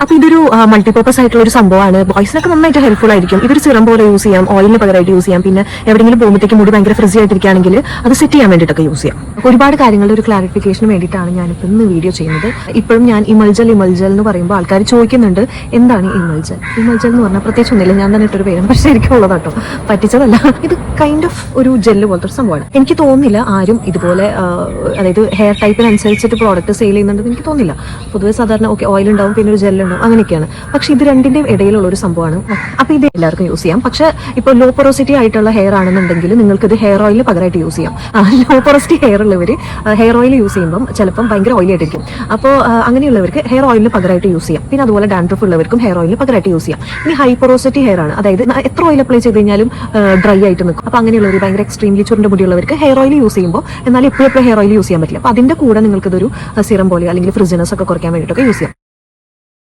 അപ്പൊ ഇതൊരു മൾട്ടിപർപ്പസ് ആയിട്ടുള്ള ഒരു സംഭവമാണ്. ബോയ്സിനൊക്കെ നന്നായിട്ട് ഹെൽപ്ഫുൾ ആയിരിക്കും. ഇതൊരു സിറം പോലെ യൂസ് ചെയ്യാം, ഓയിലിന് പകരമായിട്ട് യൂസ് ചെയ്യാം. പിന്നെ എവിടെയെങ്കിലും പോകുമ്പോഴത്തേക്ക് മുടി ഭയങ്കര ഫ്രിസി ആയിട്ടിരിക്കുകയാണെങ്കിൽ അത് സെറ്റ് ചെയ്യാൻ വേണ്ടിയിട്ടൊക്കെ യൂസ് ചെയ്യാം. ഒരുപാട് കാര്യങ്ങളുടെ ഒരു ക്ലാരിഫിക്കേഷന് വേണ്ടിയിട്ടാണ് ഞാനിപ്പോൾ ഇന്ന് വീഡിയോ ചെയ്യുന്നത്. ഇപ്പോഴും ഞാൻ ഇമൾജൽ എന്ന് പറയുമ്പോൾ ആൾക്കാർ ചോദിക്കുന്നുണ്ട് എന്താണ് ഇമൾജൽ എന്ന് പറഞ്ഞാൽ പ്രത്യേകിച്ച് ഒന്നുമില്ല, ഞാൻ തന്നെ ഇട്ടൊരു പേരും, പക്ഷെ എനിക്ക് ഉള്ളതാട്ടോ, പറ്റിച്ചതല്ല. ഇത് കൈൻഡ് ഓഫ് ഒരു ജെല്ല് പോലത്തെ ഒരു സംഭവമാണ്. എനിക്ക് തോന്നുന്നില്ല ആരും ഇതുപോലെ അതായത് ഹെയർ ടൈപ്പിനനുസരിച്ചിട്ട് പ്രോഡക്റ്റ് സെയിൽ ചെയ്യുന്നുണ്ടെന്ന് എനിക്ക് തോന്നുന്നില്ല. പൊതുവെ സാധാരണ ഓയിൽ ഉണ്ടാവും, പിന്നെ ഒരു ജെല്ല് ഉണ്ടാവും, അങ്ങനെയൊക്കെയാണ്. പക്ഷെ ഇത് രണ്ടിന്റെയും ഇടയിലുള്ള ഒരു സംഭവമാണ്. അപ്പൊ ഇത് എല്ലാവർക്കും യൂസ് ചെയ്യാം. പക്ഷെ ഇപ്പോൾ ലോ പൊറോസിറ്റി ആയിട്ടുള്ള ഹെയർ ആണെന്നുണ്ടെങ്കിൽ നിങ്ങൾക്ക് ഇത് ഹെയർ ഓയിലിന് പകരമായിട്ട് യൂസ് ചെയ്യാം. ലോ പൊറോസിറ്റി ഹെയർ ഉള്ളവർ ഹെയർ ഓയിൽ യൂസ് ചെയ്യുമ്പോൾ ചിലപ്പം ഭയങ്കര ഓയിലി ആയിട്ടിരിക്കും. അപ്പോൾ അങ്ങനെയുള്ളവർക്ക് ഹെയർ ഓയിലിന് പകരമായിട്ട് യൂസ് ചെയ്യാം. പിന്നെ അതുപോലെ ഡാൻഡ്രഫ് ഉള്ളവർക്കും ഹെയർ ഓയിലിന് പകരമായിട്ട് യൂസ് ചെയ്യാം. ഇനി ഹൈ പൊറോസിറ്റി ഹെയർ ആണ്, അതായത് എത്ര ഓയിൽ അപ്ലൈ ചെയ്ത് കഴിഞ്ഞാലും ഡ്രൈ ആയിട്ട് നിൽക്കും. അപ്പൊ അങ്ങനെയുള്ളവർ ഭയങ്കര എക്സ്ട്രീംലി ചുരുണ്ട മുടിയുള്ളവർക്ക് ഹെയർ ഓയിൽ യൂസ് ചെയ്യുമ്പോൾ എന്നാൽ എപ്പോഴും ഹെയർ ഓയിൽ യൂസ് ചെയ്യാൻ പറ്റില്ല. അപ്പൊ അതിന്റെ കൂടെ നിങ്ങൾക്ക് ഇതൊരു സിറം പോലെ അല്ലെങ്കിൽ ഫ്രിസിനസ് ഒക്കെ കുറയ്ക്കാൻ വേണ്ടിയിട്ടൊക്കെ യൂസ് ചെയ്യാം.